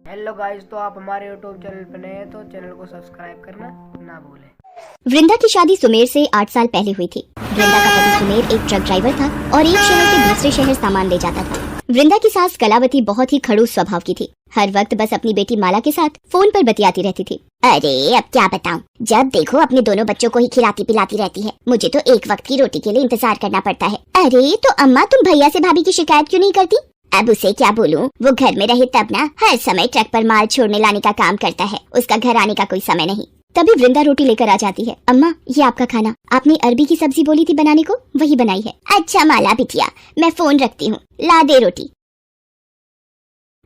Hello guys, तो आप हमारे यूट्यूब चैनल पर नए हैं तो चैनल को सब्सक्राइब करना ना भूलें। वृंदा की शादी सुमेर से 8 साल पहले हुई थी। वृंदा का पति सुमेर एक ट्रक ड्राइवर था और एक शहर से दूसरे शहर सामान ले जाता था। वृंदा की सास कलावती बहुत ही खड़ूस स्वभाव की थी। हर वक्त बस अपनी बेटी माला के साथ फोन पर बतियाती रहती थी। अरे अब क्या बताऊं, जब देखो अपने दोनों बच्चों को ही खिलाती पिलाती रहती है। मुझे तो एक वक्त की रोटी के लिए इंतजार करना पड़ता है। अरे तो अम्मा, तुम भैया से भाभी की शिकायत क्यों नहीं करती? अब उसे क्या बोलूं, वो घर में रहे तब ना हर समय ट्रक पर माल छोड़ने लाने का काम करता है। उसका घर आने का कोई समय नहीं। तभी वृंदा रोटी लेकर आ जाती है। अम्मा, ये आपका खाना। आपने अरबी की सब्जी बोली थी बनाने को, वही बनाई है। अच्छा माला बिटिया, मैं फोन रखती हूँ, ला दे रोटी।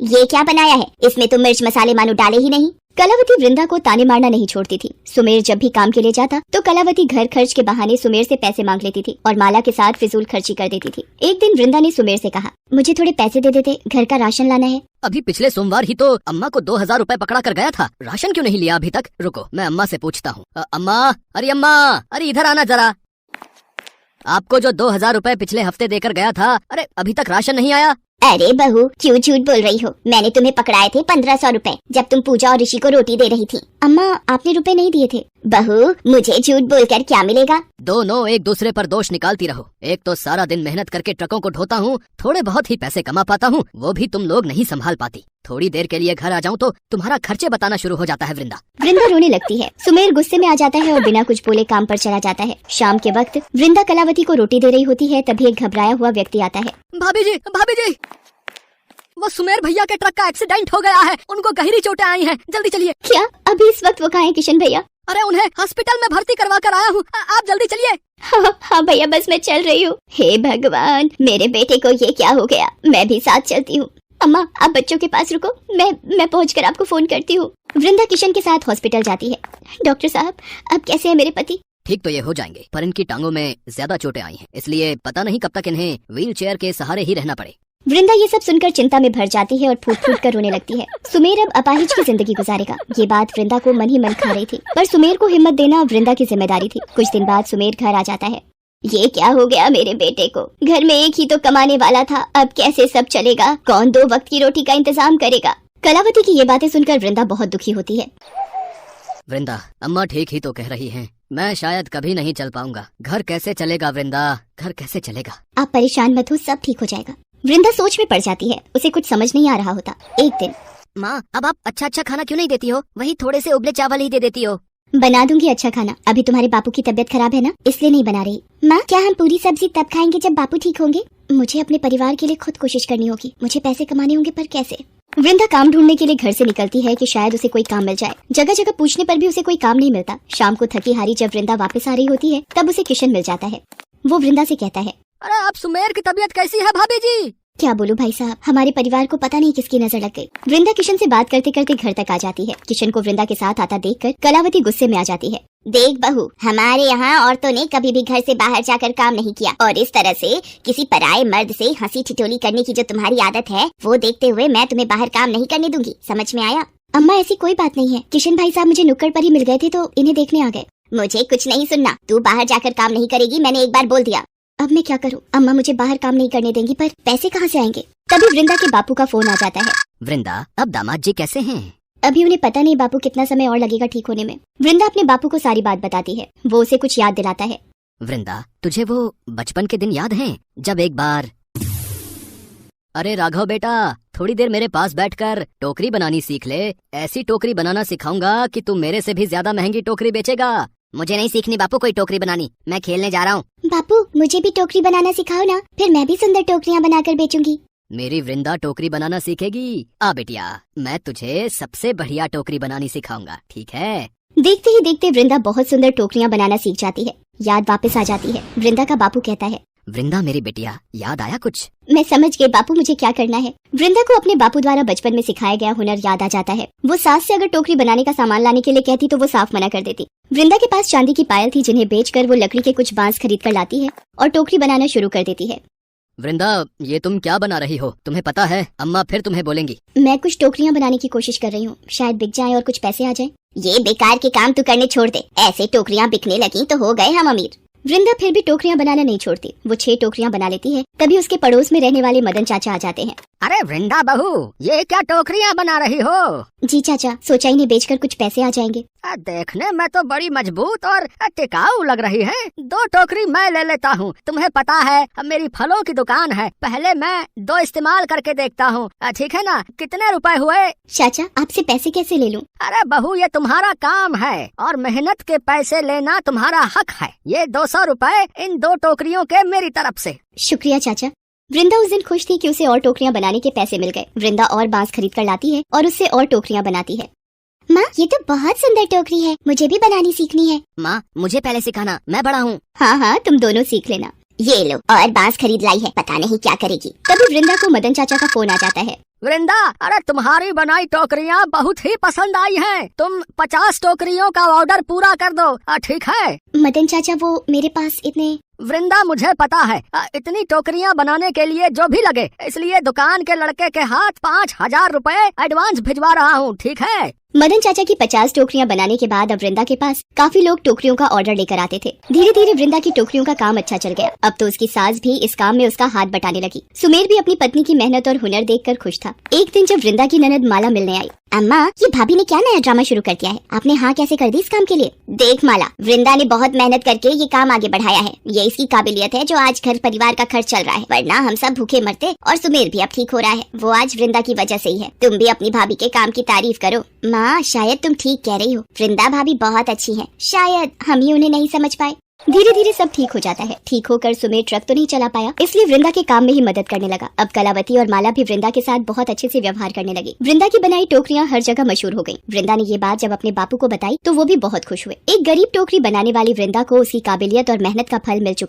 ये क्या बनाया है? इसमें तो मिर्च मसाले मानो डाले ही नहीं। कलावती वृंदा को ताने मारना नहीं छोड़ती थी। सुमेर जब भी काम के लिए जाता तो कलावती घर खर्च के बहाने सुमेर से पैसे मांग लेती थी और माला के साथ फिजूल खर्ची कर देती थी। एक दिन वृंदा ने सुमेर से कहा, मुझे थोड़े पैसे दे देते, घर का राशन लाना है। अभी पिछले सोमवार ही तो अम्मा को 2000 रुपए पकड़ा कर गया था। राशन क्यों नहीं लिया अभी तक? रुको, मैं अम्मा से पूछता हूँ। अम्मा, अरे इधर आना जरा। आपको जो 2000 रुपए पिछले हफ्ते देकर गया था, अरे अभी तक राशन नहीं आया। अरे बहू, क्यों झूठ बोल रही हो? मैंने तुम्हें पकड़ाए थे 1500 रुपए जब तुम पूजा और ऋषि को रोटी दे रही थी। अम्मा, आपने रुपए नहीं दिए थे। बहू, मुझे झूठ बोलकर क्या मिलेगा? दोनों एक दूसरे पर दोष निकालती रहो। एक तो सारा दिन मेहनत करके ट्रकों को ढोता हूँ, थोड़े बहुत ही पैसे कमा पाता हूँ, वो भी तुम लोग नहीं संभाल पाती। थोड़ी देर के लिए घर आ जाऊँ तो तुम्हारा खर्चे बताना शुरू हो जाता है। वृंदा रोने लगती है। सुमेर गुस्से में आ जाता है और बिना कुछ बोले काम पर चला जाता है। शाम के वक्त वृंदा कलावती को रोटी दे रही होती है, तभी एक घबराया हुआ व्यक्ति आता है। भाभी जी, वो सुमेर भैया के ट्रक का एक्सीडेंट हो गया है, उनको गहरी चोटें आई हैं, जल्दी चलिए। क्या अभी इस वक्त वो कहाँ है किशन भैया? अरे उन्हें हॉस्पिटल में भर्ती करवा कर आया हूँ, आप जल्दी चलिए। हाँ भैया, बस मैं चल रही हूँ। हे भगवान, मेरे बेटे को ये क्या हो गया? मैं भी साथ चलती हूँ। अम्मा, आप बच्चों के पास रुको, मैं पहुँचकर आपको फोन करती हूँ। वृंदा किशन के साथ हॉस्पिटल जाती है। डॉक्टर साहब, अब कैसे है मेरे पति? ठीक तो ये हो जाएंगे, पर इनकी टांगों में ज्यादा चोटें आई हैं, इसलिए पता नहीं कब तक इन्हें व्हील चेयर के सहारे ही रहना पड़े। वृंदा ये सब सुनकर चिंता में भर जाती है और फूट फूट कर रोने लगती है। सुमेर अब अपाहिज की जिंदगी गुजारेगा, ये बात वृंदा को मन ही मन खा रही थी, पर सुमेर को हिम्मत देना वृंदा की जिम्मेदारी थी। कुछ दिन बाद सुमेर घर आ जाता है। ये क्या हो गया मेरे बेटे को? घर में एक ही तो कमाने वाला था, अब कैसे सब चलेगा? कौन 2 वक्त की रोटी का इंतजाम करेगा? कलावती की ये बातें सुनकर वृंदा बहुत दुखी होती है। वृंदा, अम्मा ठीक ही तो कह रही हैं, मैं शायद कभी नहीं चल पाऊंगा। घर कैसे चलेगा वृंदा, घर कैसे चलेगा? आप परेशान मत हो, सब ठीक हो जाएगा। वृंदा सोच में पड़ जाती है, उसे कुछ समझ नहीं आ रहा होता। एक दिन, माँ, अब आप अच्छा खाना क्यों नहीं देती हो? वही थोड़े से उबले चावल ही दे देती हो। बना दूंगी अच्छा खाना, अभी तुम्हारे बापू की तबीयत खराब है ना, इसलिए नहीं बना रही। माँ, क्या हम पूरी सब्जी तब खाएंगे जब बापू ठीक होंगे? मुझे अपने परिवार के लिए खुद कोशिश करनी होगी, मुझे पैसे कमाने होंगे, पर कैसे? वृंदा काम ढूंढने के लिए घर से निकलती है कि शायद उसे कोई काम मिल जाए। जगह जगह पूछने पर भी उसे कोई काम नहीं मिलता। शाम को थकी हारी जब वृंदा वापस आ रही होती है, तब उसे किशन मिल जाता है। वो वृंदा से कहता है, अरे अब सुमेर की तबीयत कैसी है भाभी जी? क्या बोलूं भाई साहब, हमारे परिवार को पता नहीं किसकी नजर लग गई। वृंदा किशन से बात करते करते घर तक आ जाती है। किशन को वृंदा के साथ आता देखकर कलावती गुस्से में आ जाती है। देख बहू, हमारे यहाँ औरतों ने कभी भी घर से बाहर जाकर काम नहीं किया, और इस तरह से किसी पराये मर्द से हंसी ठिठोली करने की जो तुम्हारी आदत है, वो देखते हुए मैं तुम्हें बाहर काम नहीं करने दूंगी, समझ में आया? अम्मा, ऐसी कोई बात नहीं है। किशन भाई साहब मुझे नुक्कड़ पर ही मिल गए थे तो इन्हें देखने आ गए। मुझे कुछ नहीं सुनना, तू बाहर जाकर काम नहीं करेगी, मैंने एक बार बोल दिया। अब मैं क्या करूं? अम्मा मुझे बाहर काम नहीं करने देंगी, पर पैसे कहाँ से आएंगे? तभी वृंदा के बापू का फोन आ जाता है। वृंदा, अब दामाद जी कैसे हैं? अभी उन्हें पता नहीं बापू कितना समय और लगेगा ठीक होने में। वृंदा अपने बापू को सारी बात बताती है। वो उसे कुछ याद दिलाता है। वृंदा, तुझे वो बचपन के दिन याद हैं जब एक बार... अरे राघव बेटा, थोड़ी देर मेरे पास बैठकर टोकरी बनानी सीख ले। ऐसी टोकरी बनाना सिखाऊंगा कि तू मेरे से भी ज्यादा महंगी टोकरी बेचेगा। मुझे नहीं सीखनी बापू कोई टोकरी बनानी, मैं खेलने जा रहा हूँ। बापू, मुझे भी टोकरी बनाना सिखाओ ना, फिर मैं भी सुंदर टोकरियाँ बनाकर बेचूंगी। मेरी वृंदा टोकरी बनाना सीखेगी? आ बेटिया, मैं तुझे सबसे बढ़िया टोकरी बनानी सिखाऊंगा, ठीक है? देखते ही देखते वृंदा बहुत सुंदर टोकरियाँ बनाना सीख जाती है। याद वापस आ जाती है। वृंदा का बापू कहता है, वृंदा मेरी बेटिया, याद आया कुछ? मैं समझ गई बापू, मुझे क्या करना है। वृंदा को अपने बापू द्वारा बचपन में सिखाया गया हुनर याद आ जाता है। वो सास से अगर टोकरी बनाने का सामान लाने के लिए कहती तो वो साफ मना कर देती। वृंदा के पास चांदी की पायल थी, जिन्हें बेचकर वो लकड़ी के कुछ बांस खरीद कर लाती है और टोकरी बनाना शुरू कर देती है। वृंदा, ये तुम क्या बना रही हो? तुम्हें पता है अम्मा फिर तुम्हें बोलेंगी। मैं कुछ टोकरियाँ बनाने की कोशिश कर रही हूँ, शायद बिक जाए और कुछ पैसे आ जाए। ये बेकार के काम तू करने छोड़ दे, ऐसे टोकरियाँ बिकने लगी तो हो गए हम अमीर। वृंदा फिर भी टोकरियां बनाना नहीं छोड़ती। वो 6 टोकरियां बना लेती है। तभी उसके पड़ोस में रहने वाले मदन चाचा आ जाते हैं। अरे वृंदा बहू, ये क्या टोकरियाँ बना रही हो? जी चाचा, सोचा इन्हें बेचकर कुछ पैसे आ जाएंगे। देखने में तो बड़ी मजबूत और टिकाऊ लग रही है। 2 टोकरी मैं ले लेता हूँ। तुम्हें पता है मेरी फलों की दुकान है, पहले मैं 2 इस्तेमाल करके देखता हूँ, ठीक है ना? कितने रुपए हुए? चाचा, आपसे पैसे कैसे ले लूं? अरे बहू, ये तुम्हारा काम है और मेहनत के पैसे लेना तुम्हारा हक है। ये 200 रुपए इन 2 टोकरियों के मेरी तरफ से। शुक्रिया चाचा। वृंदा उस दिन खुश थी कि उसे और टोकरियां बनाने के पैसे मिल गए। वृंदा और बांस खरीद कर लाती है और उससे और टोकरियां बनाती है। माँ, ये तो बहुत सुंदर टोकरी है, मुझे भी बनानी सीखनी है। माँ, मुझे पहले सिखाना, मैं बड़ा हूँ। हाँ हाँ, तुम दोनों सीख लेना। ये लो, और बांस खरीद लाई है, पता नहीं क्या करेगी। तभी वृंदा को मदन चाचा का फोन आ जाता है। वृंदा, अरे तुम्हारी बनाई टोकरियाँ बहुत ही पसंद आई हैं। तुम 50 टोकरियों का ऑर्डर पूरा कर दो, ठीक है? मदन चाचा, वो मेरे पास इतने। वृंदा, मुझे पता है इतनी टोकरियाँ बनाने के लिए जो भी लगे, इसलिए दुकान के लड़के के हाथ 5000 रुपए एडवांस भिजवा रहा हूँ, ठीक है? मदन चाचा की 50 टोकरियां बनाने के बाद अब वृंदा के पास काफी लोग टोकरियों का ऑर्डर लेकर आते थे। धीरे धीरे वृंदा की टोकरियों का काम अच्छा चल गया। अब तो उसकी सास भी इस काम में उसका हाथ बटाने लगी। सुमेर भी अपनी पत्नी की मेहनत और हुनर देखकर खुश था। एक दिन जब वृंदा की ननद माला मिलने आई। अम्मा, ये भाभी ने क्या नया ड्रामा शुरू कर दिया है? आपने हाँ कैसे कर दी इस काम के लिए? देख माला, वृंदा ने बहुत मेहनत करके ये काम आगे बढ़ाया है। ये इसकी काबिलियत है जो आज घर परिवार का खर्च चल रहा है, वरना हम सब भूखे मरते। और सुमेर भी अब ठीक हो रहा है, वो आज वृंदा की वजह से ही है। तुम भी अपनी भाभी के काम की तारीफ करो। माँ, शायद तुम ठीक कह रही हो, वृंदा भाभी बहुत अच्छी है, शायद हम ही उन्हें नहीं समझ पाए। धीरे धीरे सब ठीक हो जाता है। ठीक होकर सुमेर ट्रक तो नहीं चला पाया, इसलिए वृंदा के काम में ही मदद करने लगा। अब कलावती और माला भी वृंदा के साथ बहुत अच्छे से व्यवहार करने लगी। वृंदा की बनाई टोकरियां हर जगह मशहूर हो गईं। वृंदा ने ये बात जब अपने बापू को बताई तो वो भी बहुत खुश हुए। एक गरीब टोकरी बनाने वाली वृंदा को उसकी काबिलियत और मेहनत का फल मिल चुका।